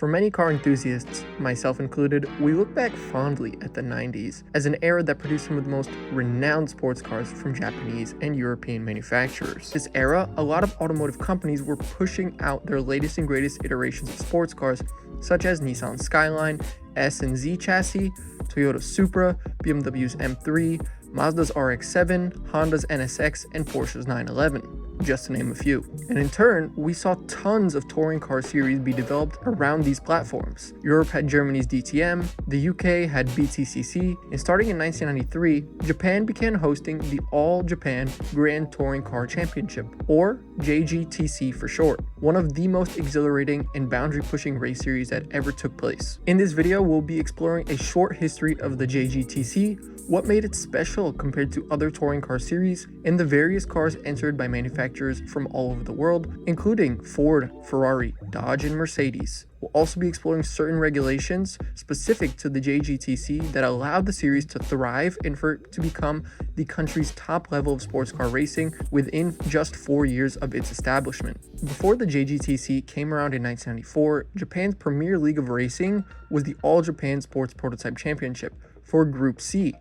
For many car enthusiasts, myself included, we look back fondly at the 90s as an era that produced some of the most renowned sports cars from Japanese and European manufacturers. This era, a lot of automotive companies were pushing out their latest and greatest iterations of sports cars, such as Nissan Skyline, S and Z chassis, Toyota Supra, BMW's M3, Mazda's RX-7, Honda's NSX, and Porsche's 911. Just to name a few. And in turn, we saw tons of touring car series be developed around these platforms. Europe had Germany's DTM, the UK had BTCC, and starting in 1993, Japan began hosting the All Japan Grand Touring Car Championship, or JGTC for short, one of the most exhilarating and boundary-pushing race series that ever took place. In this video, we'll be exploring a short history of the JGTC, what made it special compared to other touring car series, and the various cars entered by manufacturers from all over the world, including Ford, Ferrari, Dodge, and Mercedes. We'll also be exploring certain regulations specific to the JGTC that allowed the series to thrive and for it to become the country's top level of sports car racing within just 4 years of its establishment. Before the JGTC came around in 1994, Japan's premier league of racing was the All Japan Sports Prototype Championship for Group C,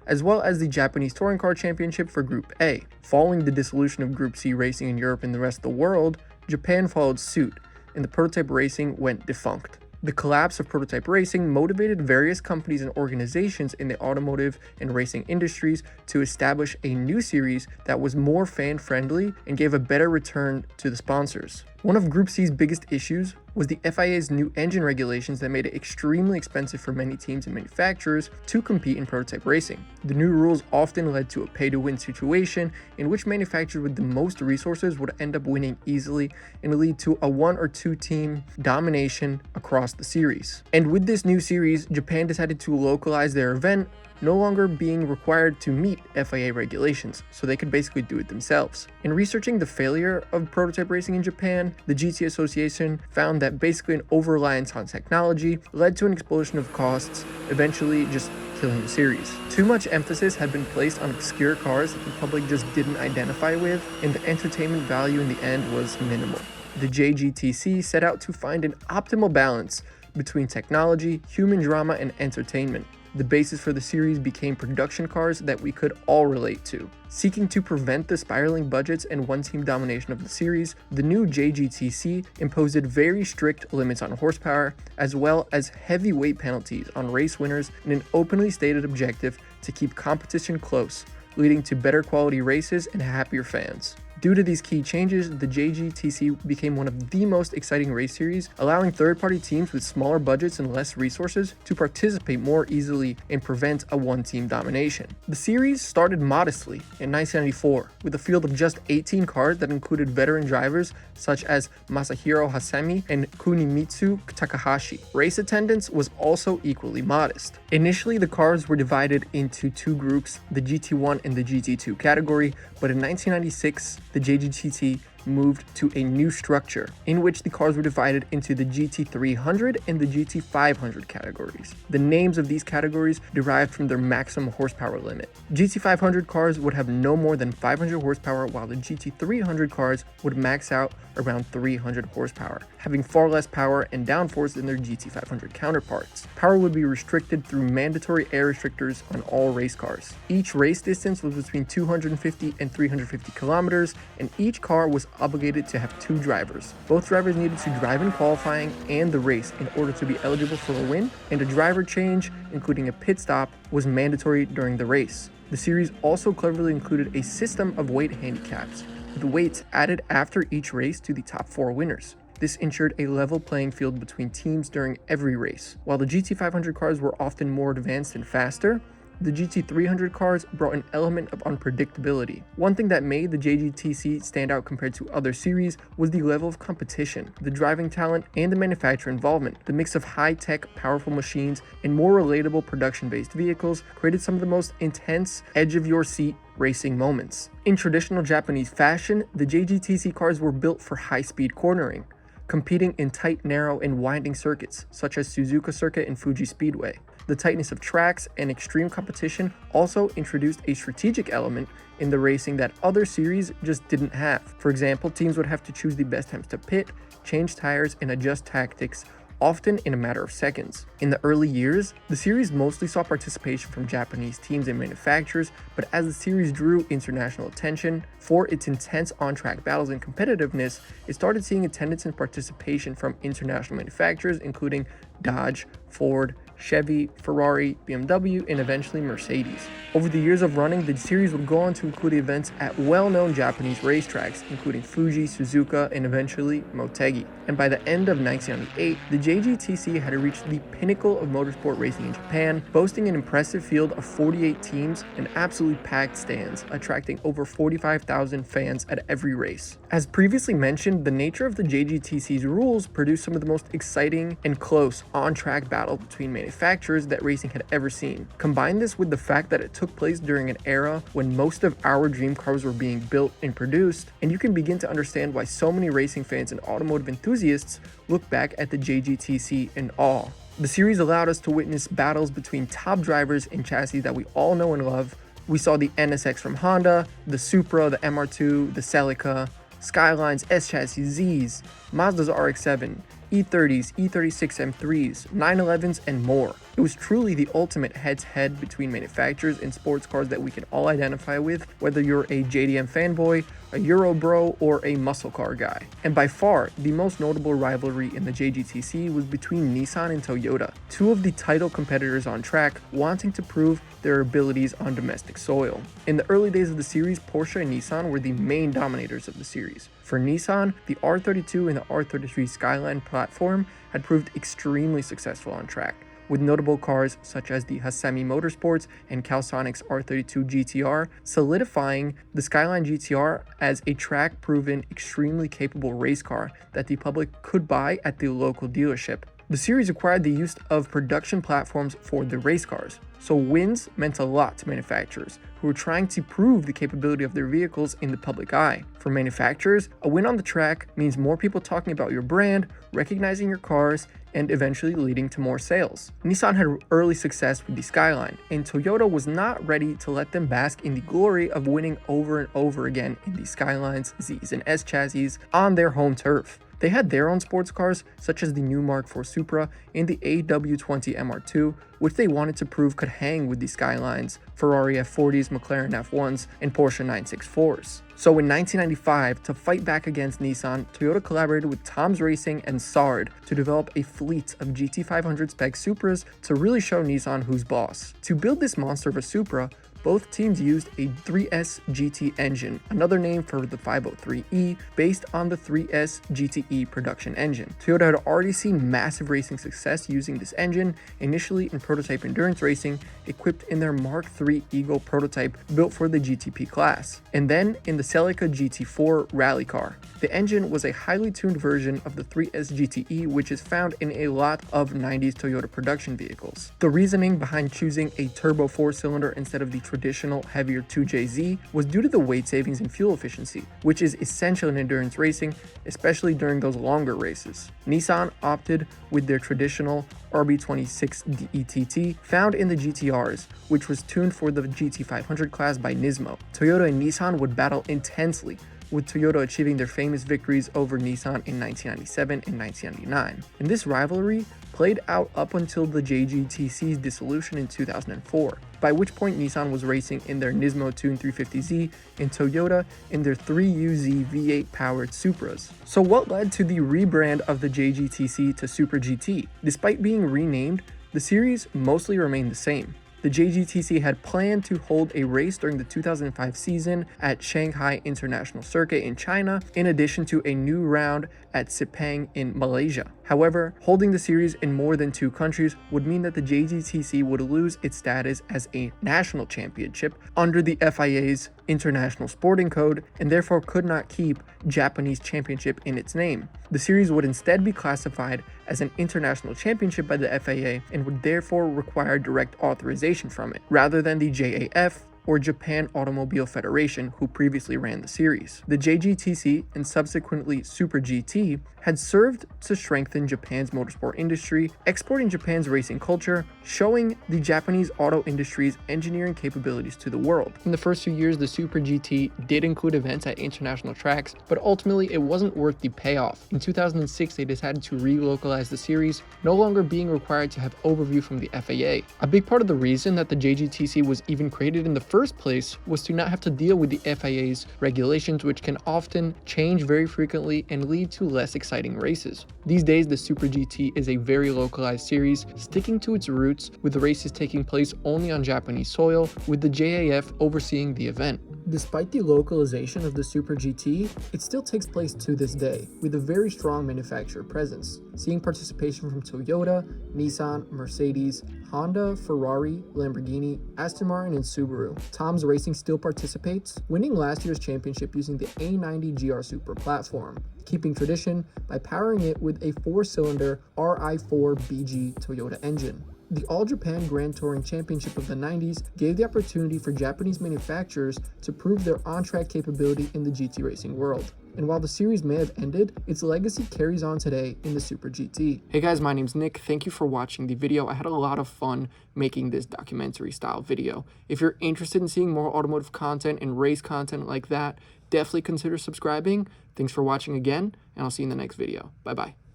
as well as the Japanese Touring Car Championship for Group A. Following the dissolution of Group C racing in Europe and the rest of the world, Japan followed suit, and the prototype racing went defunct. The collapse of prototype racing motivated various companies and organizations in the automotive and racing industries to establish a new series that was more fan-friendly and gave a better return to the sponsors. One of Group C's biggest issues was the FIA's new engine regulations that made it extremely expensive for many teams and manufacturers to compete in prototype racing. The new rules often led to a pay-to-win situation in which manufacturers with the most resources would end up winning easily and lead to a 1 or 2 team domination across the series. And with this new series, Japan decided to localize their event, no longer being required to meet FIA regulations, so they could basically do it themselves. In researching the failure of prototype racing in Japan, the GT Association found that basically an over-reliance on technology led to an explosion of costs, eventually just killing the series. Too much emphasis had been placed on obscure cars that the public just didn't identify with, and the entertainment value in the end was minimal. The JGTC set out to find an optimal balance between technology, human drama, and entertainment. The basis for the series became production cars that we could all relate to. Seeking to prevent the spiraling budgets and one-team domination of the series, the new JGTC imposed very strict limits on horsepower, as well as heavy weight penalties on race winners and an openly stated objective to keep competition close, leading to better quality races and happier fans. Due to these key changes, the JGTC became one of the most exciting race series, allowing third-party teams with smaller budgets and less resources to participate more easily and prevent a one-team domination. The series started modestly in 1994 with a field of just 18 cars that included veteran drivers such as Masahiro Hasemi and Kunimitsu Takahashi. Race attendance was also equally modest. Initially, the cars were divided into 2 groups, the GT1 and the GT2 category, but in 1996, the JGTC moved to a new structure in which the cars were divided into the GT300 and the GT500 categories. The names of these categories derived from their maximum horsepower limit. GT500 cars would have no more than 500 horsepower, while the GT300 cars would max out around 300 horsepower, having far less power and downforce than their GT500 counterparts. Power would be restricted through mandatory air restrictors on all race cars. Each race distance was between 250 and 350 kilometers, and each car was obligated to have 2 drivers. Both drivers needed to drive in qualifying and the race in order to be eligible for a win, and a driver change, including a pit stop, was mandatory during the race. The series also cleverly included a system of weight handicaps, with weights added after each race to the top 4 winners. This ensured a level playing field between teams during every race. While the GT500 cars were often more advanced and faster, the GT300 cars brought an element of unpredictability. One thing that made the JGTC stand out compared to other series was the level of competition, the driving talent, and the manufacturer involvement. The mix of high-tech, powerful machines and more relatable production-based vehicles created some of the most intense, edge-of-your-seat racing moments. In traditional Japanese fashion, the JGTC cars were built for high-speed cornering, competing in tight, narrow, and winding circuits, such as Suzuka Circuit and Fuji Speedway. The tightness of tracks and extreme competition also introduced a strategic element in the racing that other series just didn't have. For example, teams would have to choose the best times to pit, change tires, and adjust tactics, often in a matter of seconds. In the early years, the series mostly saw participation from Japanese teams and manufacturers, but as the series drew international attention for its intense on-track battles and competitiveness, it started seeing attendance and participation from international manufacturers including Dodge, Ford, Chevy, Ferrari, BMW, and eventually Mercedes. Over the years of running, the series would go on to include events at well-known Japanese racetracks, including Fuji, Suzuka, and eventually Motegi. And by the end of 1998, the JGTC had reached the pinnacle of motorsport racing in Japan, boasting an impressive field of 48 teams and absolutely packed stands, attracting over 45,000 fans at every race. As previously mentioned, the nature of the JGTC's rules produced some of the most exciting and close on-track battle between manufacturers that racing had ever seen. Combine this with the fact that it took place during an era when most of our dream cars were being built and produced, and you can begin to understand why so many racing fans and automotive enthusiasts look back at the JGTC in awe. The series allowed us to witness battles between top drivers and chassis that we all know and love. We saw the NSX from Honda, the Supra, the MR2, the Celica, Skylines, S-Chassis, Zs, Mazda's RX-7, E30s, E36 M3s, 911s, and more. It was truly the ultimate head-to-head between manufacturers and sports cars that we can all identify with, whether you're a JDM fanboy, a Euro bro, or a muscle car guy. And by far, the most notable rivalry in the JGTC was between Nissan and Toyota, two of the title competitors on track, wanting to prove their abilities on domestic soil. In the early days of the series, Porsche and Nissan were the main dominators of the series. For Nissan, the R32 and the R33 Skyline platform had proved extremely successful on track, with notable cars such as the Hasemi Motorsports and Calsonic's R32 GTR solidifying the Skyline GTR as a track-proven, extremely capable race car that the public could buy at the local dealership. The series required the use of production platforms for the race cars, so wins meant a lot to manufacturers who were trying to prove the capability of their vehicles in the public eye. For manufacturers, a win on the track means more people talking about your brand, recognizing your cars, and eventually leading to more sales. Nissan had early success with the Skyline, and Toyota was not ready to let them bask in the glory of winning over and over again in the Skylines, Zs, and S chassis on their home turf. They had their own sports cars, such as the new Mark IV Supra and the AW20 MR2, which they wanted to prove could hang with the Skylines, Ferrari F40s, McLaren F1s, and Porsche 964s. So in 1995, to fight back against Nissan, Toyota collaborated with Tom's Racing and Sard to develop a fleet of GT500 spec Supras to really show Nissan who's boss. To build this monster of a Supra, both teams used a 3S GT engine, another name for the 503E, based on the 3S GTE production engine. Toyota had already seen massive racing success using this engine, initially in prototype endurance racing, equipped in their Mark III Eagle prototype built for the GTP class, and then in the Celica GT4 rally car. The engine was a highly tuned version of the 3S GTE, which is found in a lot of 90s Toyota production vehicles. The reasoning behind choosing a turbo 4-cylinder instead of the traditional heavier 2JZ was due to the weight savings and fuel efficiency, which is essential in endurance racing, especially during those longer races. Nissan opted with their traditional RB26 DETT found in the GTRs, which was tuned for the GT500 class by Nismo. Toyota and Nissan would battle intensely, with Toyota achieving their famous victories over Nissan in 1997 and 1999. And this rivalry played out up until the JGTC's dissolution in 2004, by which point Nissan was racing in their Nismo-tuned 350Z and Toyota in their 3UZ V8 powered Supras. So what led to the rebrand of the JGTC to Super GT? Despite being renamed, the series mostly remained the same. The JGTC had planned to hold a race during the 2005 season at Shanghai International Circuit in China, in addition to a new round at Sepang in Malaysia. However, holding the series in more than 2 countries would mean that the JGTC would lose its status as a national championship under the FIA's International Sporting Code, and therefore could not keep Japanese championship in its name. The series would instead be classified as an international championship by the FIA and would therefore require direct authorization from it, rather than the JAF or Japan Automobile Federation, who previously ran the series. The JGTC and subsequently Super GT had served to strengthen Japan's motorsport industry, exporting Japan's racing culture, showing the Japanese auto industry's engineering capabilities to the world. In the first few years, the Super GT did include events at international tracks, but ultimately it wasn't worth the payoff. In 2006, they decided to relocalize the series, no longer being required to have overview from the FAA. A big part of the reason that the JGTC was even created in the first place was to not have to deal with the FAA's regulations, which can often change very frequently and lead to less exciting races. These days, the Super GT is a very localized series, sticking to its roots, with the races taking place only on Japanese soil, with the JAF overseeing the event. Despite the localization of the Super GT, it still takes place to this day, with a very strong manufacturer presence, seeing participation from Toyota, Nissan, Mercedes, Honda, Ferrari, Lamborghini, Aston Martin, and Subaru. Tom's Racing still participates, winning last year's championship using the A90 GR Super platform, keeping tradition by powering it with a 4-cylinder RI4 BG Toyota engine. The All Japan Grand Touring Championship of the 90s gave the opportunity for Japanese manufacturers to prove their on-track capability in the GT racing world. And while the series may have ended, its legacy carries on today in the Super GT. Hey guys, my name's Nick. Thank you for watching the video. I had a lot of fun making this documentary style video. If you're interested in seeing more automotive content and race content like that, definitely consider subscribing. Thanks for watching again, and I'll see you in the next video. Bye-bye.